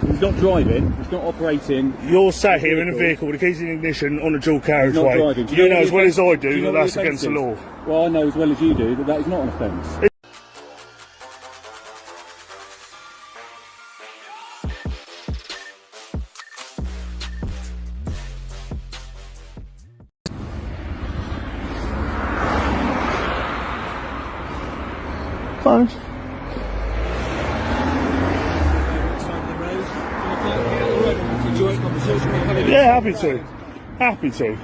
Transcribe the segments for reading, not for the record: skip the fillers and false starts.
He's not driving. He's not operating. You're sat here in a vehicle with the keys in ignition on a dual carriageway. You know as well as I do that that's against the law. Well, I know as well as you do that that is not an offence. Fine. Yeah, happy to. Happy to.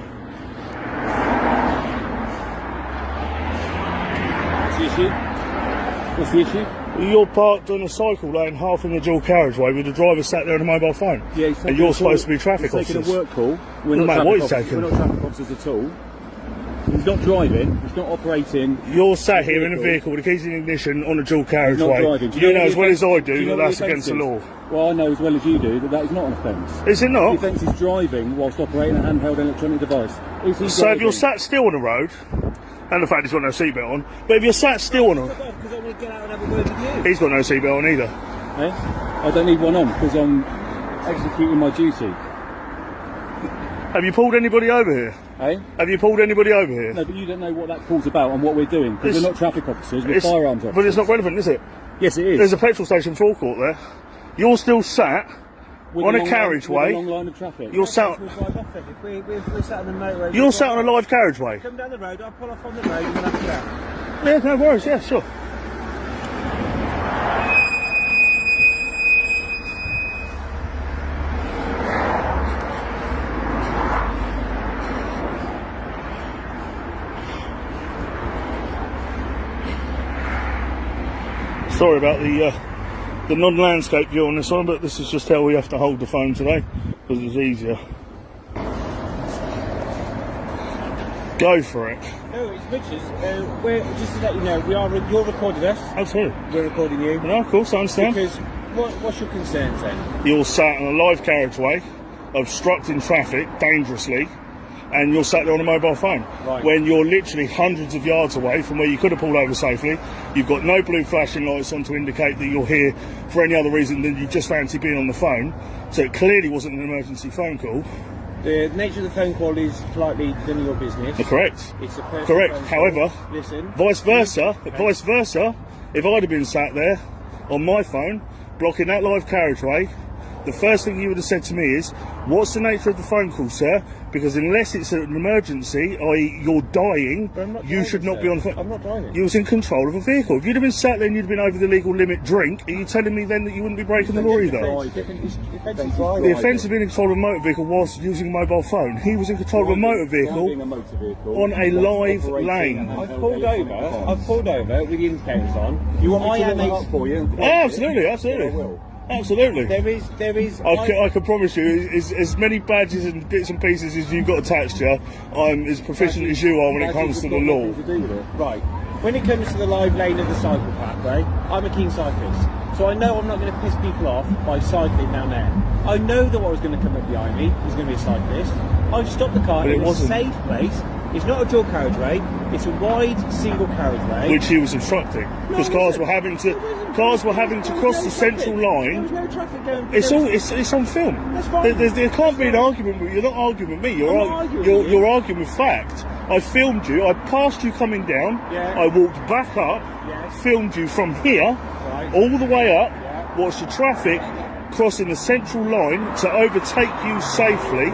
What's the issue? You're parked on a cycle lane half in the dual carriageway with the driver sat there on a mobile phone. Yeah, and you're supposed to be traffic officers. officers. Taking a work call. We're no not matter what he's traffic taking. We're not traffic officers at all. He's not driving. He's not operating. You're sat here in a vehicle with the keys in ignition on a dual carriageway. You know as well as I do that that's against the law. Well, I know as well as you do that that is not an offence. Is it not? The offence is driving whilst operating a handheld electronic device. So if you're sat still on the road, and the fact he's got no seatbelt on, but if you're sat still on a... Because I want to get out and have a word with you. He's got no seatbelt on either. Eh? I don't need one on because I'm executing my duty. Have you pulled anybody over here? Eh? Have you pulled anybody over here? No, but you don't know what that call's about and what we're doing because we're not traffic officers, we're firearms officers. But it's not relevant, is it? Yes, it is. There's a petrol station forecourt there. You're still sat on a carriageway. With a long line of traffic. You're sat. We're sat on the motorway. You're sat on a live carriageway. Come down the road. I'll pull off on the road and we'll have a chat. Yeah, no worries. Yeah, sure. Sorry about the non-landscape view on this one, but this is just how we have to hold the phone today because it's easier. Go for it. No, it's Richard's. We're just to let you know, you're recording us. Absolutely. We're recording you. No, of course, I understand. Because what's your concerns then? You're sat on a live carriageway, obstructing traffic dangerously, and you're sat there on a mobile phone. Right. When you're literally hundreds of yards away from where you could have pulled over safely. You've got no blue flashing lights on to indicate that you're here for any other reason than you just fancy being on the phone. So it clearly wasn't an emergency phone call. The nature of the phone call is politely none of your business. Correct. It's a personal Correct. phone call. However, Listen. vice versa, if I'd have been sat there on my phone blocking that live carriageway, the first thing you would have said to me is, what's the nature of the phone call, sir? Because unless it's an emergency, i.e. you're dying, you should not be on the phone. I'm not driving. You was in control of a vehicle. If you'd have been sat there and you'd have been over the legal limit drink, are you telling me then that you wouldn't be breaking the law either? The offence of being in control of a motor vehicle whilst using a mobile phone. He was in control of a motor vehicle on a live lane. I've pulled over with the indicators on. You want me to look up for you? Oh, absolutely. Absolutely. There is. I can promise you, as many badges and bits and pieces as you've got attached to you, I'm as proficient as you are when it comes to the law. Right. When it comes to the live lane of the cycle pathway, I'm a keen cyclist. So I know I'm not going to piss people off by cycling down there. I know that what was going to come up behind me was going to be a cyclist. I've stopped the car in a safe place. It's not a dual carriageway, it's a wide single carriageway. Which he was obstructing. Because cars were having to cross the central line. There was no traffic going. It's on film. That's fine. There can't be an argument with you. You're not arguing with me, you're arguing with fact. I filmed you, I passed you coming down, I walked back up, filmed you from here, all the way up, watched the traffic crossing the central line to overtake you safely.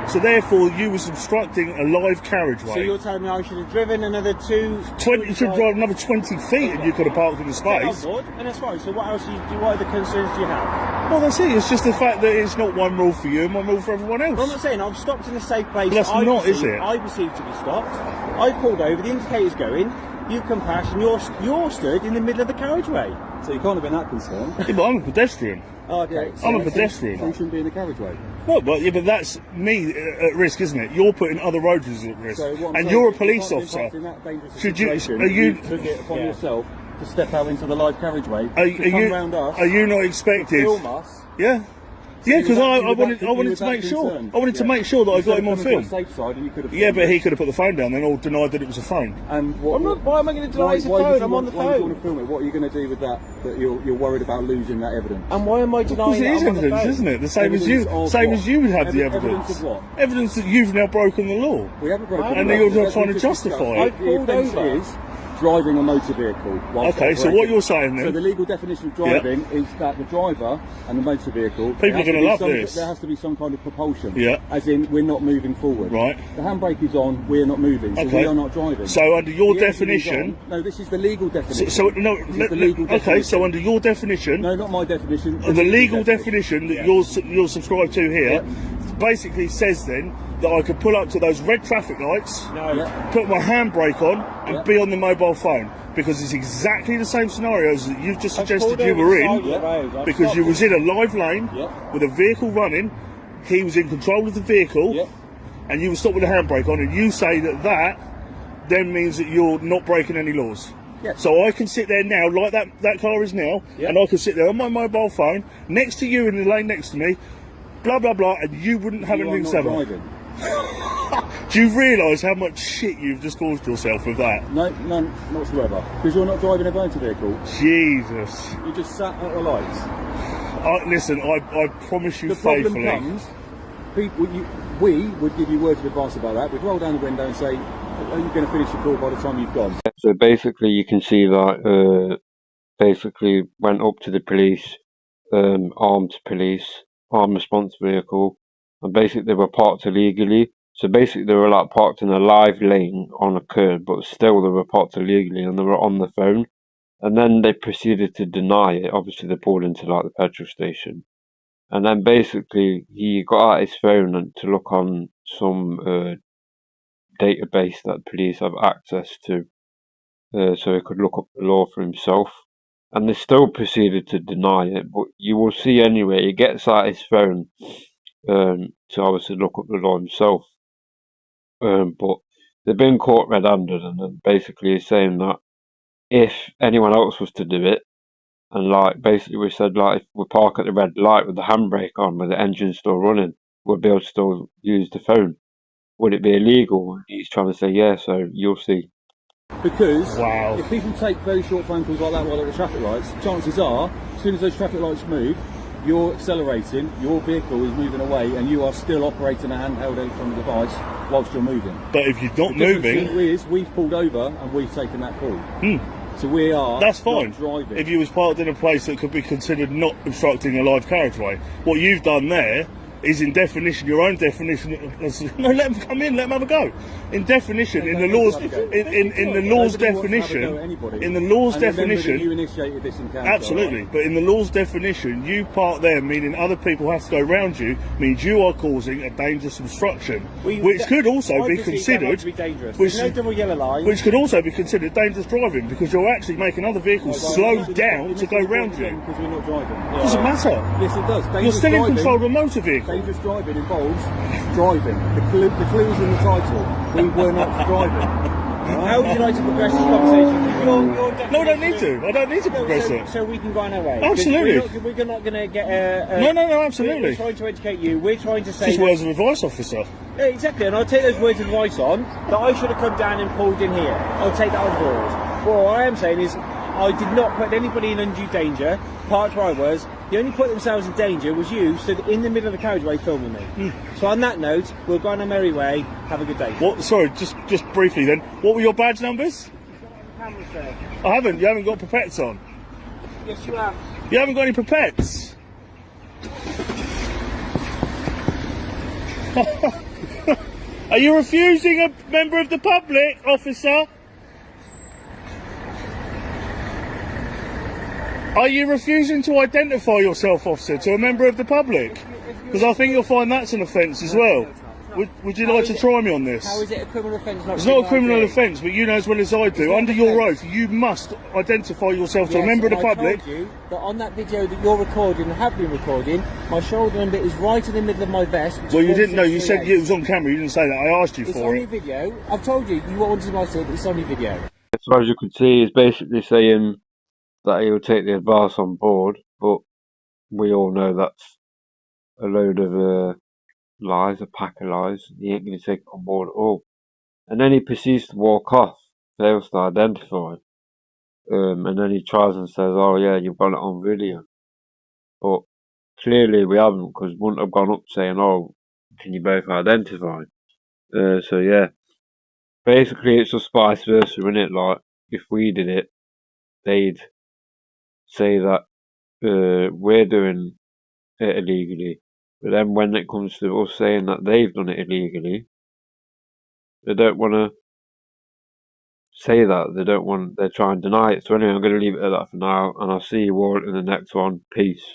So therefore, you was obstructing a live carriageway. So you're telling me I should have driven another 20? You should drive another 20 feet and you could have parked in the space. And that's fine. So what else what other concerns do you have? Well, that's it. It's just the fact that it's not one rule for you and one rule for everyone else. Well, I'm not saying I've stopped in a safe place. Well, that's not, is it? I perceive to be stopped. I've pulled over, the indicator's going, you've come past and you're stood in the middle of the carriageway. So you can't have been that concerned. Yeah, but I'm a pedestrian. Oh, okay. I'm a pedestrian. So you shouldn't be in the carriageway. Well, but that's me at risk, isn't it? You're putting other road users at risk, and you're a police officer. Should you took it upon yourself to step out into the live carriageway? Are you not expected? Film us. Yeah. Yeah, because I wanted to make sure. I wanted to make sure that I got him on film. Safe side and you could have Yeah, but he could have put the phone down then, or denied that it was a phone. And why am I going to deny it's a phone? I'm on the phone. Why do you want to film it? What are you going to do with that? That you're worried about losing that evidence? And why am I denying Because it is I'm on the evidence, phone? isn't it? The same as you. Same as you would have the evidence. Evidence of what? Evidence that you've now broken the law. We haven't broken And the law. you're trying to justify it. The offence is driving a motor vehicle. Okay, so what you're saying then? So the legal definition of driving is that the driver and the motor vehicle. People are going to love this. There has to be some kind of propulsion. Yeah. As in, we're not moving forward. Right. The handbrake is on. We're not moving. So we are not driving. So under your The engine is definition. on. No, this is the legal definition. So no. Okay, so under your definition. No, not my definition. The legal definition that you're subscribed to here, basically says then that I could pull up to those red traffic lights, put my handbrake on, and be on the mobile phone. Because it's exactly the same scenarios that you've just suggested you were in, because you was in a live lane with a vehicle running, he was in control of the vehicle, and you were stopped with the handbrake on, and you say that then means that you're not breaking any laws. So I can sit there now, like that car is now, and I can sit there on my mobile phone, next to you in the lane next to me, blah, blah, blah, and you wouldn't have anything to say about it. Do you realise how much shit you've just caused yourself with that? No, none whatsoever. Because you're not driving a motor vehicle. Jesus. You just sat at the lights. Listen, I promise you faithfully. The problem comes, we would give you words of advice about that. We'd roll down the window and say, are you going to finish your call by the time you've gone? So basically you can see that basically went up to the police, armed response vehicle, and basically they were parked illegally. So basically they were like parked in a live lane on a curb, but still they were parked illegally and they were on the phone. And then they proceeded to deny it. Obviously they pulled into like the petrol station. And then basically he got out his phone and to look on some database that police have access to, so he could look up the law for himself. And they still proceeded to deny it, but you will see anyway, he gets out his phone to obviously look up the law himself. But they've been caught red-handed, and then basically he's saying that if anyone else was to do it, and like basically we said like if we park at the red light with the handbrake on, with the engine still running, we'll be able to still use the phone. Would it be illegal? He's trying to say yeah, so you'll see. Because if people take very short phone calls like that while at the traffic lights, chances are, as soon as those traffic lights move, you're accelerating, your vehicle is moving away, and you are still operating a handheld electronic device whilst you're moving. But if you're not moving, the difference is we've pulled over and we've taken that call. So we are. That's fine. Not driving. If you was parked in a place that could be considered not obstructing a live carriageway, what you've done there is in definition, your own definition. No, let them come in, let them have a go. In definition, in the laws, in the law's definition, in the law's definition, you initiated this encounter. Absolutely, but in the law's definition, you park there, meaning other people have to go around you, means you are causing a dangerous obstruction, which could also be considered, which could also be considered dangerous driving, because you're actually making other vehicles slow down to go around you. Because we're not driving. It doesn't matter. Yes, it does. You're still in control of a motor vehicle. Dangerous driving involves driving. The clue is in the title. We were not driving. How would you like to progress this conversation? No, I don't need to. I don't need to progress it. So we can go on our way. Absolutely. We're not going to get No, absolutely. We're trying to educate you. We're trying to say... Just words of advice, officer. Yeah, exactly, and I'll take those words of advice on, that I should have come down and pulled in here. I'll take that on board. But what I am saying is, I did not put anybody in undue danger. Parked where I was. The only put themselves in danger was you stood in the middle of the carriageway filming me. So on that note, we'll go on our merry way. Have a good day. What? Sorry, just briefly then. What were your badge numbers? Cameras there. I haven't. You haven't got pipettes on. Yes, you have. You haven't got any pipettes. Are you refusing a member of the public, officer? Are you refusing to identify yourself, officer, to a member of the public? Because I think you'll find that's an offence as well. Would you like to try me on this? How is it a criminal offence? It's not a criminal offence, but you know as well as I do, under your oath, you must identify yourself to a member of the public. I told you that on that video that you're recording and have been recording, my shoulder number is right in the middle of my vest. Well, you didn't know. You said it was on camera. You didn't say that. I asked you for it. It's on your video. I've told you. You wanted my say, but it's on your video. So as you can see, he's basically saying that he will take the advice on board, but we all know that's a load of lies, a pack of lies. He ain't going to take it on board at all. And then he proceeds to walk off, fails to identify. And then he tries and says, oh yeah, you've got it on video. But clearly we haven't, because we wouldn't have gone up saying, oh, can you both identify? So yeah, basically it's just vice versa, isn't it? Like, if we did it, they'd say that we're doing it illegally. But then when it comes to us saying that they've done it illegally, they don't want to say that. They try and deny it. So anyway, I'm going to leave it at that for now, and I'll see you all in the next one. Peace.